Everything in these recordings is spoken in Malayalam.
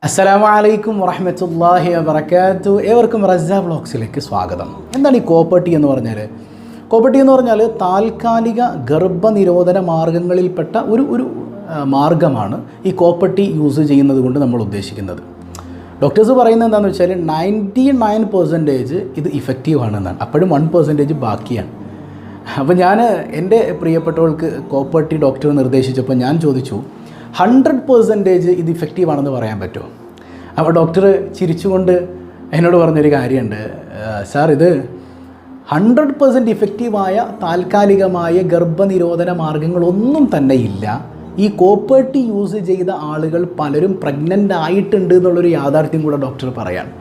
അസ്സലാമു അലൈക്കും വറഹ്മത്തുള്ളാഹി വബറകാതുഹു. ഏവർക്കും റസ്സ വ്ളോഗ്സിലേക്ക് സ്വാഗതം. എന്താണ് ഈ കോപ്പർട്ടി എന്ന് പറഞ്ഞാൽ? കോപ്പർട്ടി എന്ന് പറഞ്ഞാൽ താൽക്കാലിക ഗർഭനിരോധന മാർഗങ്ങളിൽപ്പെട്ട ഒരു മാർഗമാണ് ഈ കോപ്പർട്ടി യൂസ് ചെയ്യുന്നത് കൊണ്ട് നമ്മൾ ഉദ്ദേശിക്കുന്നത്. ഡോക്ടേഴ്സ് പറയുന്നത് എന്താണെന്ന് വെച്ചാൽ 99% ഇത് ഇഫക്റ്റീവ് ആണെന്നാണ്, അപ്പോഴും 1% ബാക്കിയാണ്. അപ്പോൾ ഞാൻ എൻ്റെ പ്രിയപ്പെട്ടവൾക്ക് കോപ്പർട്ടി ഡോക്ടർ നിർദ്ദേശിച്ചപ്പോൾ ഞാൻ ചോദിച്ചു, 100% ഇത് ഇഫക്റ്റീവ് ആണെന്ന് പറയാൻ പറ്റുമോ? അപ്പോൾ ഡോക്ടർ ചിരിച്ചുകൊണ്ട് എന്നോട് പറഞ്ഞൊരു കാര്യമുണ്ട്, സാർ ഇത് 100% ഇഫക്റ്റീവായ താൽക്കാലികമായ ഗർഭനിരോധന മാർഗങ്ങളൊന്നും തന്നെ ഇല്ല. ഈ കോപ്പർട്ടി യൂസ് ചെയ്ത ആളുകൾ പലരും പ്രഗ്നൻ്റ് ആയിട്ടുണ്ട് എന്നുള്ളൊരു യാഥാർത്ഥ്യം കൂടെ ഡോക്ടർ പറയാണ്.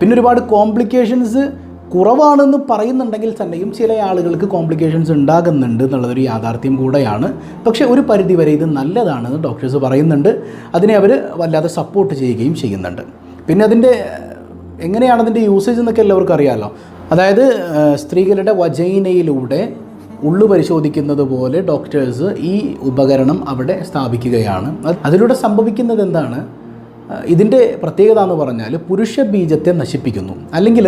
പിന്നെ ഒരുപാട് കോംപ്ലിക്കേഷൻസ് കുറവാണെന്ന് പറയുന്നുണ്ടെങ്കിൽ തന്നെയും ചില ആളുകൾക്ക് കോംപ്ലിക്കേഷൻസ് ഉണ്ടാകുന്നുണ്ട് എന്നുള്ളതൊരു യാഥാർത്ഥ്യം കൂടെയാണ്. പക്ഷേ ഒരു പരിധിവരെ ഇത് നല്ലതാണെന്ന് ഡോക്ടേഴ്സ് പറയുന്നുണ്ട്. അതിനെ അവർ വല്ലാതെ സപ്പോർട്ട് ചെയ്യുകയും ചെയ്യുന്നുണ്ട്. പിന്നെ അതിൻ്റെ എങ്ങനെയാണ് അതിൻ്റെ യൂസേജ് എന്നൊക്കെ എല്ലാവർക്കും അറിയാമല്ലോ. അതായത് സ്ത്രീകളുടെ വജൈനയിലൂടെ ഉള്ളു പരിശോധിക്കുന്നത് പോലെ ഡോക്ടേഴ്സ് ഈ ഉപകരണം അവിടെ സ്ഥാപിക്കുകയാണ്. അതിലൂടെ സംഭവിക്കുന്നത് എന്താണ്? ഇതിൻ്റെ പ്രത്യേകത എന്ന് പറഞ്ഞാൽ പുരുഷ ബീജത്തെ നശിപ്പിക്കുന്നു, അല്ലെങ്കിൽ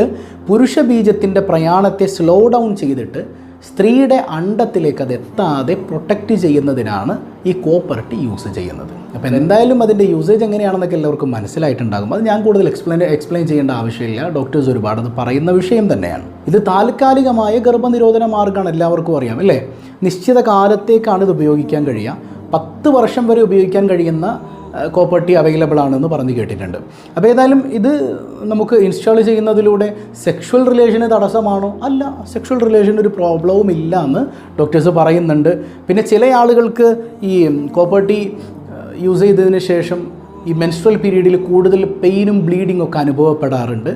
പുരുഷ ബീജത്തിൻ്റെ പ്രയാണത്തെ സ്ലോ ഡൗൺ ചെയ്തിട്ട് സ്ത്രീയുടെ അണ്ടത്തിലേക്ക് അത് എത്താതെ പ്രൊട്ടക്റ്റ് ചെയ്യുന്നതിനാണ് ഈ കോപ്പർട്ടി യൂസ് ചെയ്യുന്നത്. അപ്പോൾ എന്തായാലും അതിൻ്റെ യൂസേജ് എങ്ങനെയാണെന്നൊക്കെ എല്ലാവർക്കും മനസ്സിലായിട്ടുണ്ടാകും. അത് ഞാൻ കൂടുതൽ എക്സ്പ്ലെയിൻ ചെയ്യേണ്ട ആവശ്യമില്ല. ഡോക്ടേഴ്സ് ഒരുപാട് അത് പറയുന്ന വിഷയം തന്നെയാണ്. ഇത് താൽക്കാലികമായ ഗർഭനിരോധന മാർഗ്ഗമാണ്, എല്ലാവർക്കും അറിയാം അല്ലേ? നിശ്ചിത കാലത്തേക്കാണ് ഇത് ഉപയോഗിക്കാൻ കഴിയുക. 10 വർഷം വരെ ഉപയോഗിക്കാൻ കഴിയുന്ന കോപ്പർട്ടി അവൈലബിൾ ആണെന്ന് പറഞ്ഞു കേട്ടിട്ടുണ്ട്. അപ്പോൾ ഏതായാലും ഇത് നമുക്ക് ഇൻസ്റ്റാൾ ചെയ്യുന്നതിലൂടെ സെക്ഷുവൽ റിലേഷന് തടസ്സമാണോ? അല്ല, സെക്ഷുവൽ റിലേഷൻ ഒരു പ്രോബ്ലവും ഇല്ല എന്ന് ഡോക്ടേഴ്സ് പറയുന്നുണ്ട്. പിന്നെ ചില ആളുകൾക്ക് ഈ കോപ്പർട്ടി യൂസ് ചെയ്തതിന് ശേഷം ഈ മെൻസ്ട്രൽ പീരീഡിൽ കൂടുതൽ പെയിനും ബ്ലീഡിങ്ങും ഒക്കെ അനുഭവപ്പെടാറുണ്ട്.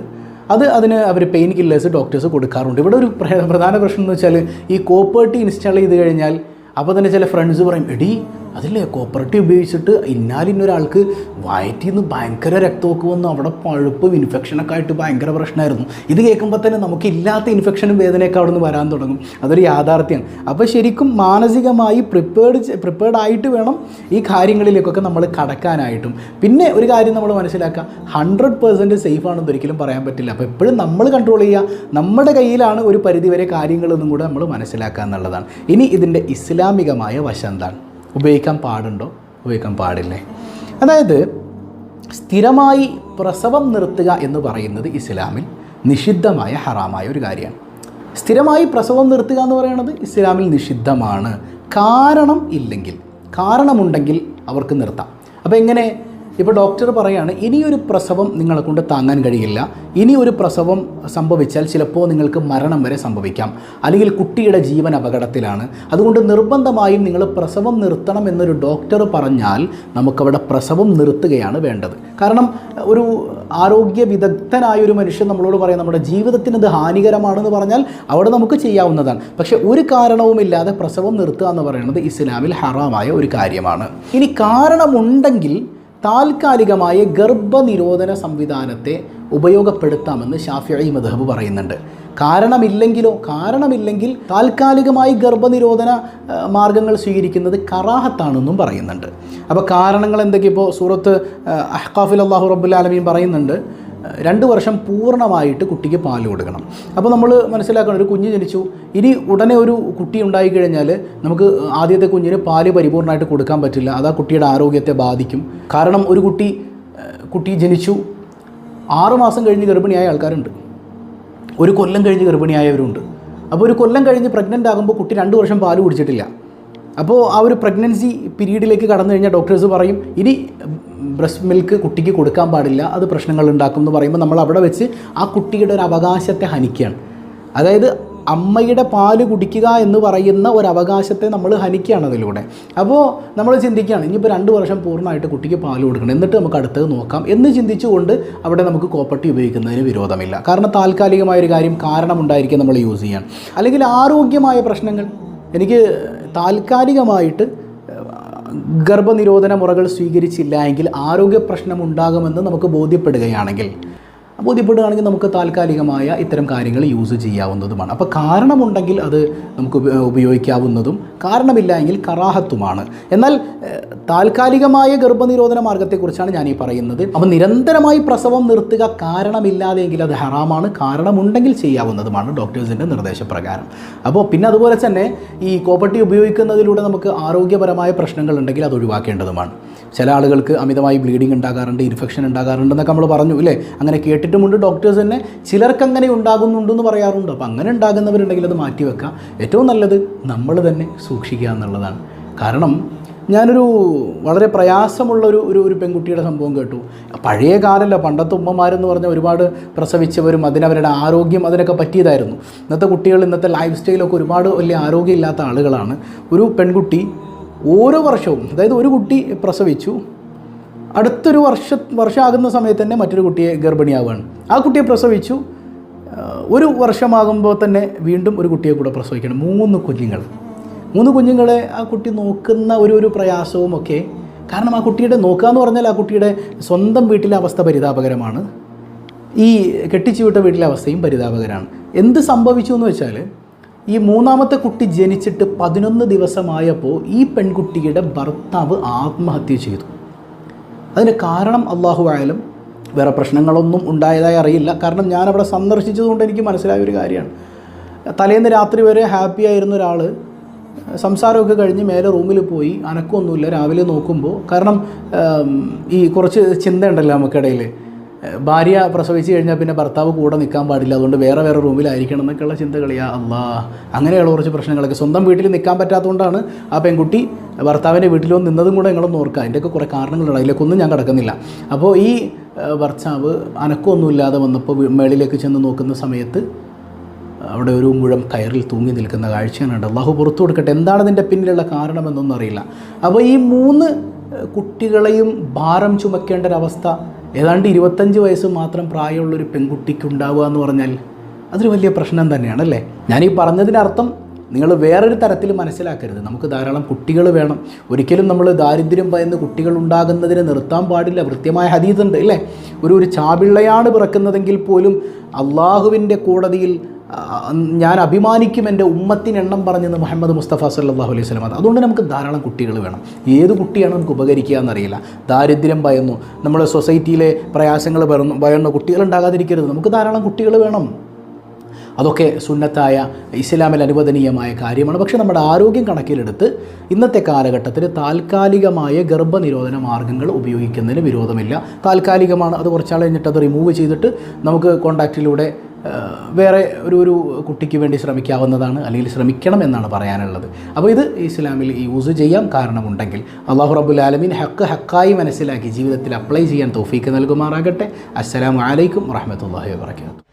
അതിന് അവർ പെയിൻ കില്ലേഴ്സ് ഡോക്ടേഴ്സ് കൊടുക്കാറുണ്ട്. ഇവിടെ ഒരു പ്രധാന പ്രശ്നം എന്ന് വെച്ചാൽ ഈ കോപ്പർട്ടി ഇൻസ്റ്റാൾ ചെയ്ത് കഴിഞ്ഞാൽ അപ്പോൾ തന്നെ ചില ഫ്രണ്ട്സ് പറയും, എടി അതില്ലേ കോപ്പർട്ടി ഉപയോഗിച്ചിട്ട് ഇന്നൊരാൾക്ക് വയറ്റിൽ നിന്ന് ഭയങ്കര രക്തമൊക്കെ വന്നു, അവിടെ പഴുപ്പും ഇൻഫെക്ഷനൊക്കെ ആയിട്ട് ഭയങ്കര പ്രശ്നമായിരുന്നു. ഇത് കേൾക്കുമ്പോൾ തന്നെ നമുക്കില്ലാത്ത ഇൻഫെക്ഷനും വേദനയൊക്കെ അവിടെ നിന്ന് വരാൻ തുടങ്ങും. അതൊരു യാഥാർത്ഥ്യമാണ്. അപ്പോൾ ശരിക്കും മാനസികമായി പ്രിപ്പേർഡ് ആയിട്ട് വേണം ഈ കാര്യങ്ങളിലേക്കൊക്കെ നമ്മൾ കടക്കാനായിട്ടും. പിന്നെ ഒരു കാര്യം നമ്മൾ മനസ്സിലാക്കുക, 100% സേഫ് ആണെന്ന് ഒരിക്കലും പറയാൻ പറ്റില്ല. അപ്പോൾ എപ്പോഴും നമ്മൾ കൺട്രോൾ ചെയ്യുക, നമ്മുടെ കയ്യിലാണ് ഒരു പരിധിവരെ കാര്യങ്ങളെന്നും കൂടെ നമ്മൾ മനസ്സിലാക്കുക എന്നുള്ളതാണ്. ഇനി ഇതിൻ്റെ ഇസ്ലാമികമായ വശം എന്താണ്? ഉപയോഗിക്കാൻ പാടുണ്ടോ? ഉപയോഗിക്കാൻ പാടില്ലേ? അതായത് സ്ഥിരമായി പ്രസവം നിർത്തുക എന്ന് പറയുന്നത് ഇസ്ലാമിൽ നിഷിദ്ധമായ ഹറാമായ ഒരു കാര്യമാണ്. സ്ഥിരമായി പ്രസവം നിർത്തുക എന്ന് പറയുന്നത് ഇസ്ലാമിൽ നിഷിദ്ധമാണ്. കാരണമുണ്ടെങ്കിൽ അവർക്ക് നിർത്താം. അപ്പോൾ എങ്ങനെ? ഇപ്പോൾ ഡോക്ടർ പറയാണ്, ഇനിയൊരു പ്രസവം നിങ്ങളെ കൊണ്ട് താങ്ങാൻ കഴിയില്ല, ഇനിയൊരു പ്രസവം സംഭവിച്ചാൽ ചിലപ്പോൾ നിങ്ങൾക്ക് മരണം വരെ സംഭവിക്കാം, അല്ലെങ്കിൽ കുട്ടിയുടെ ജീവൻ അപകടത്തിലാണ്, അതുകൊണ്ട് നിർബന്ധമായും നിങ്ങൾ പ്രസവം നിർത്തണം എന്നൊരു ഡോക്ടർ പറഞ്ഞാൽ നമുക്കവിടെ പ്രസവം നിർത്തുകയാണ് വേണ്ടത്. കാരണം ഒരു ആരോഗ്യ വിദഗ്ധനായൊരു മനുഷ്യൻ നമ്മളോട് പറയാം നമ്മുടെ ജീവിതത്തിന് ഇത് ഹാനികരമാണെന്ന് പറഞ്ഞാൽ അവിടെ നമുക്ക് ചെയ്യാവുന്നതാണ്. പക്ഷേ ഒരു കാരണവുമില്ലാതെ പ്രസവം നിർത്തുക എന്ന് പറയുന്നത് ഇസ്ലാമിൽ ഹറാമായ ഒരു കാര്യമാണ്. ഇനി കാരണമുണ്ടെങ്കിൽ താൽക്കാലികമായ ഗർഭനിരോധന സംവിധാനത്തെ ഉപയോഗപ്പെടുത്താമെന്ന് ശാഫിഈ മദ്ഹബ് പറയുന്നുണ്ട്. കാരണമില്ലെങ്കിൽ താൽക്കാലികമായി ഗർഭനിരോധന മാർഗങ്ങൾ സ്വീകരിക്കുന്നത് കറാഹത്താണെന്നും പറയുന്നുണ്ട്. അപ്പോൾ കാരണങ്ങൾ എന്തൊക്കെ? ഇപ്പോൾ സൂറത്ത് അഹ്ഖാഫിൽ അല്ലാഹു റബ്ബുൽ ആലമീൻ പറയുന്നുണ്ട്, 2 വർഷം പൂർണ്ണമായിട്ട് കുട്ടിക്ക് പാല് കൊടുക്കണം. അപ്പോൾ നമ്മൾ മനസ്സിലാക്കണം, ഒരു കുഞ്ഞ് ജനിച്ചു, ഇനി ഉടനെ ഒരു കുട്ടി ഉണ്ടായിക്കഴിഞ്ഞാൽ നമുക്ക് ആദ്യത്തെ കുഞ്ഞിന് പാല് പരിപൂർണ്ണമായിട്ട് കൊടുക്കാൻ പറ്റില്ല. അത് ആ കുട്ടിയുടെ ആരോഗ്യത്തെ ബാധിക്കും. കാരണം ഒരു കുട്ടി ജനിച്ചു 6 മാസം കഴിഞ്ഞ് ഗർഭിണിയായ ആൾക്കാരുണ്ട്, 1 കൊല്ലം കഴിഞ്ഞ് ഗർഭിണിയായവരുണ്ട്. അപ്പോൾ 1 കൊല്ലം കഴിഞ്ഞ് പ്രഗ്നൻ്റ് ആകുമ്പോൾ കുട്ടി 2 വർഷം പാല് കുടിച്ചിട്ടില്ല. അപ്പോൾ ആ ഒരു പ്രഗ്നൻസി പീരീഡിലേക്ക് കടന്നു കഴിഞ്ഞാൽ ഡോക്ടേഴ്സ് പറയും ഇനി ബ്രസ്റ്റ് മിൽക്ക് കുട്ടിക്ക് കൊടുക്കാൻ പാടില്ല, അത് പ്രശ്നങ്ങൾ ഉണ്ടാക്കും എന്ന് പറയുമ്പോൾ നമ്മൾ അവിടെ വെച്ച് ആ കുട്ടിയുടെ ഒരു അവകാശത്തെ ഹനിക്കുകയാണ്. അതായത് അമ്മയുടെ പാല് കുടിക്കുക എന്ന് പറയുന്ന ഒരു അവകാശത്തെ നമ്മൾ ഹനിക്കുകയാണ് അതിലൂടെ. അപ്പോൾ നമ്മൾ ചിന്തിക്കുകയാണ്, ഇനിയിപ്പോൾ 2 വർഷം പൂർണ്ണമായിട്ട് കുട്ടിക്ക് പാല് കൊടുക്കണം, എന്നിട്ട് നമുക്ക് അടുത്തത് നോക്കാം എന്ന് ചിന്തിച്ചുകൊണ്ട് അവിടെ നമുക്ക് കോപ്പർട്ടി ഉപയോഗിക്കുന്നതിന് വിരോധമില്ല. കാരണം താൽക്കാലികമായൊരു കാര്യം കാരണമുണ്ടായിരിക്കും നമ്മൾ യൂസ് ചെയ്യാൻ. അല്ലെങ്കിൽ ആരോഗ്യമായ പ്രശ്നങ്ങൾ, എനിക്ക് താൽക്കാലികമായിട്ട് ഗർഭനിരോധന മുറകൾ സ്വീകരിച്ചില്ല എങ്കിൽ ആരോഗ്യ പ്രശ്നം ഉണ്ടാകുമെന്ന് നമുക്ക് ബോധ്യപ്പെടുകയാണെങ്കിൽ ബോധ്യപ്പെടുകയാണെങ്കിൽ നമുക്ക് താൽക്കാലികമായ ഇത്തരം കാര്യങ്ങൾ യൂസ് ചെയ്യാവുന്നതുമാണ്. അപ്പോൾ കാരണമുണ്ടെങ്കിൽ അത് നമുക്ക് ഉപയോഗിക്കാവുന്നതും കാരണമില്ല എങ്കിൽ കറാഹത്തുമാണ്. എന്നാൽ താൽക്കാലികമായ ഗർഭനിരോധന മാർഗ്ഗത്തെക്കുറിച്ചാണ് ഞാൻ ഈ പറയുന്നത്. അപ്പോൾ നിരന്തരമായി പ്രസവം നിർത്തുക കാരണമില്ലാതെയെങ്കിൽ അത് ഹറാമാണ്, കാരണമുണ്ടെങ്കിൽ ചെയ്യാവുന്നതുമാണ് ഡോക്ടേഴ്സിൻ്റെ നിർദ്ദേശപ്രകാരം. അപ്പോൾ പിന്നെ അതുപോലെ തന്നെ ഈ കോപ്പട്ടി ഉപയോഗിക്കുന്നതിലൂടെ നമുക്ക് ആരോഗ്യപരമായ പ്രശ്നങ്ങൾ ഉണ്ടെങ്കിൽ അത് ഒഴിവാക്കേണ്ടതുമാണ്. ചില ആളുകൾക്ക് അമിതമായി ബ്ലീഡിങ് ഉണ്ടാകാറുണ്ട്, ഇൻഫെക്ഷൻ ഉണ്ടാകാറുണ്ടെന്നൊക്കെ നമ്മൾ പറഞ്ഞു ഇല്ലേ, അങ്ങനെ കേട്ടിട്ടുമുണ്ട്. ഡോക്ടേഴ്സ് തന്നെ ചിലർക്ക് അങ്ങനെ ഉണ്ടാകുന്നുണ്ടെന്ന് പറയാറുണ്ട്. അപ്പോൾ അങ്ങനെ ഉണ്ടാകുന്നവരുണ്ടെങ്കിൽ അത് മാറ്റിവെക്കുക. ഏറ്റവും നല്ലത് നമ്മൾ തന്നെ സൂക്ഷിക്കുക എന്നുള്ളതാണ്. കാരണം ഞാനൊരു വളരെ പ്രയാസമുള്ള ഒരു പെൺകുട്ടിയുടെ സംഭവം കേട്ടു. പഴയ കാലമല്ല, പണ്ടത്തെ ഉമ്മമാരെന്ന് പറഞ്ഞാൽ ഒരുപാട് പ്രസവിച്ചവരും അതിനവരുടെ ആരോഗ്യം അതിനൊക്കെ പറ്റിയതായിരുന്നു. ഇന്നത്തെ കുട്ടികൾ, ഇന്നത്തെ ലൈഫ് സ്റ്റൈലൊക്കെ ഒരുപാട് വലിയ ആരോഗ്യമില്ലാത്ത ആളുകളാണ്. ഒരു പെൺകുട്ടി ഓരോ വർഷവും, അതായത് ഒരു കുട്ടി പ്രസവിച്ചു, അടുത്തൊരു വർഷമാകുന്ന സമയത്ത് തന്നെ മറ്റൊരു കുട്ടിയെ ഗർഭിണിയാവുകയാണ്. ആ കുട്ടിയെ പ്രസവിച്ചു, ഒരു വർഷമാകുമ്പോൾ തന്നെ വീണ്ടും ഒരു കുട്ടിയെ കൂടെ പ്രസവിക്കണം. 3 കുഞ്ഞുങ്ങളെ ആ കുട്ടി നോക്കുന്ന ഒരു പ്രയാസവും ഒക്കെ. കാരണം ആ കുട്ടിയുടെ നോക്കുക എന്ന് പറഞ്ഞാൽ ആ കുട്ടിയുടെ സ്വന്തം വീട്ടിലെ അവസ്ഥ പരിതാപകരമാണ്, ഈ കെട്ടിച്ചു വിട്ട വീട്ടിലെ അവസ്ഥയും പരിതാപകരമാണ്. എന്ത് സംഭവിച്ചു എന്ന് വെച്ചാൽ, ഈ 3ാമത്തെ കുട്ടി ജനിച്ചിട്ട് 11 ദിവസമായപ്പോൾ ഈ പെൺകുട്ടിയുടെ ഭർത്താവ് ആത്മഹത്യ ചെയ്തു. അതിന് കാരണം അല്ലാഹു ആലം, വേറെ പ്രശ്നങ്ങളൊന്നും ഉണ്ടായതായി അറിയില്ല. കാരണം ഞാനവിടെ സന്ദർശിച്ചതുകൊണ്ട് എനിക്ക് മനസ്സിലായ ഒരു കാര്യമാണ്. തലേന്ന് രാത്രി വരെ ഹാപ്പി ആയിരുന്ന ഒരാൾ സംസാരമൊക്കെ കഴിഞ്ഞ് മേലെ റൂമിൽ പോയി, അനക്കമൊന്നുമില്ല. രാവിലെ നോക്കുമ്പോൾ, കാരണം ഈ കുറച്ച് ചിന്തയുണ്ടല്ലോ നമുക്കിടയിൽ, ഭാര്യ പ്രസവിച്ച് കഴിഞ്ഞാൽ പിന്നെ ഭർത്താവ് കൂടെ നിൽക്കാൻ പാടില്ല, അതുകൊണ്ട് വേറെ റൂമിലായിരിക്കണം എന്നൊക്കെയുള്ള ചിന്തകളിയാ അല്ലാ. അങ്ങനെയുള്ള കുറച്ച് പ്രശ്നങ്ങളൊക്കെ, സ്വന്തം വീട്ടിൽ നിൽക്കാൻ പറ്റാത്തതുകൊണ്ടാണ് ആ പെൺകുട്ടി ഭർത്താവിൻ്റെ വീട്ടിലോ നിന്നതും കൂടെ നിങ്ങളൊന്ന് ഓർക്കുക. അതിൻ്റെയൊക്കെ കുറേ കാരണങ്ങളുണ്ട്, അതിലേക്കൊന്നും ഞാൻ കിടക്കുന്നില്ല. അപ്പോൾ ഈ ഭർത്താവ് അനക്കമൊന്നുമില്ലാതെ വന്നപ്പോൾ മേളിലേക്ക് ചെന്ന് നോക്കുന്ന സമയത്ത് അവിടെ ഒരു മുഴം കയറിൽ തൂങ്ങി നിൽക്കുന്ന കാഴ്ചയാണ്. അള്ളാഹു പുറത്തു കൊടുക്കട്ടെ. എന്താണ് ഇതിൻ്റെ പിന്നിലുള്ള കാരണമെന്നൊന്നും അറിയില്ല. അപ്പോൾ ഈ 3 കുട്ടികളെയും ഭാരം ചുമക്കേണ്ട ഒരവസ്ഥ ഏതാണ്ട് 25 വയസ്സ് മാത്രം പ്രായമുള്ളൊരു പെൺകുട്ടിക്ക് ഉണ്ടാവുക എന്ന് പറഞ്ഞാൽ അതൊരു വലിയ പ്രശ്നം തന്നെയാണല്ലേ. ഞാനീ പറഞ്ഞതിനർത്ഥം നിങ്ങൾ വേറൊരു തരത്തിൽ മനസ്സിലാക്കരുത്. നമുക്ക് ധാരാളം കുട്ടികൾ വേണം. ഒരിക്കലും നമ്മൾ ദാരിദ്ര്യം ഭയന്ന് കുട്ടികൾ ഉണ്ടാകുന്നതിന് നിർത്താൻ പാടില്ല. കൃത്യമായ ഹദീസുണ്ട് ഇല്ലേ, ഒരു ചാപിള്ളയാണ് പിറക്കുന്നതെങ്കിൽ പോലും അള്ളാഹുവിൻ്റെ കോടതിയിൽ ഞാൻ അഭിമാനിക്കും എൻ്റെ ഉമ്മത്തിന് എണ്ണം പറഞ്ഞെന്ന് മുഹമ്മദ് മുസ്തഫ സല്ലല്ലാഹു അലൈഹി വസല്ലം. അതുകൊണ്ട് നമുക്ക് ധാരാളം കുട്ടികൾ വേണം. ഏത് കുട്ടിയാണ് നമുക്ക് ഉപകരിക്കുക എന്നറിയില്ല. ദാരിദ്ര്യം ഭയന്നു, നമ്മുടെ സൊസൈറ്റിയിലെ പ്രയാസങ്ങൾ ഭയന്ന കുട്ടികളുണ്ടാകാതിരിക്കരുത്. നമുക്ക് ധാരാളം കുട്ടികൾ വേണം. അതൊക്കെ സുന്നത്തായ ഇസ്ലാമിൽ അനുവദനീയമായ കാര്യമാണ്. പക്ഷേ നമ്മുടെ ആരോഗ്യം കണക്കിലെടുത്ത് ഇന്നത്തെ കാലഘട്ടത്തിൽ താൽക്കാലികമായ ഗർഭനിരോധന മാർഗ്ഗങ്ങൾ ഉപയോഗിക്കുന്നതിന് വിരോധമില്ല. താൽക്കാലികമാണ്, അത് കുറച്ചാൾ കഴിഞ്ഞിട്ട് അത് റിമൂവ് ചെയ്തിട്ട് നമുക്ക് കോൺടാക്റ്റിലൂടെ വേറെ ഒരു കുട്ടിക്ക് വേണ്ടി ശ്രമിക്കാവുന്നതാണ്, അല്ലെങ്കിൽ ശ്രമിക്കണം എന്നാണ് പറയാനുള്ളത്. അപ്പോൾ ഇത് ഇസ്ലാമിൽ യൂസ് ചെയ്യാം കാരണമുണ്ടെങ്കിൽ. അല്ലാഹു റബ്ബുൽ ആലമീൻ ഹക്കായി മനസ്സിലാക്കി ജീവിതത്തിൽ അപ്ലൈ ചെയ്യാൻ തൗഫീക്ക് നൽകുമാറാകട്ടെ. അസ്സലാമു അലൈക്കും വറഹ്മത്തുള്ളാഹി വബറകാതുഹു.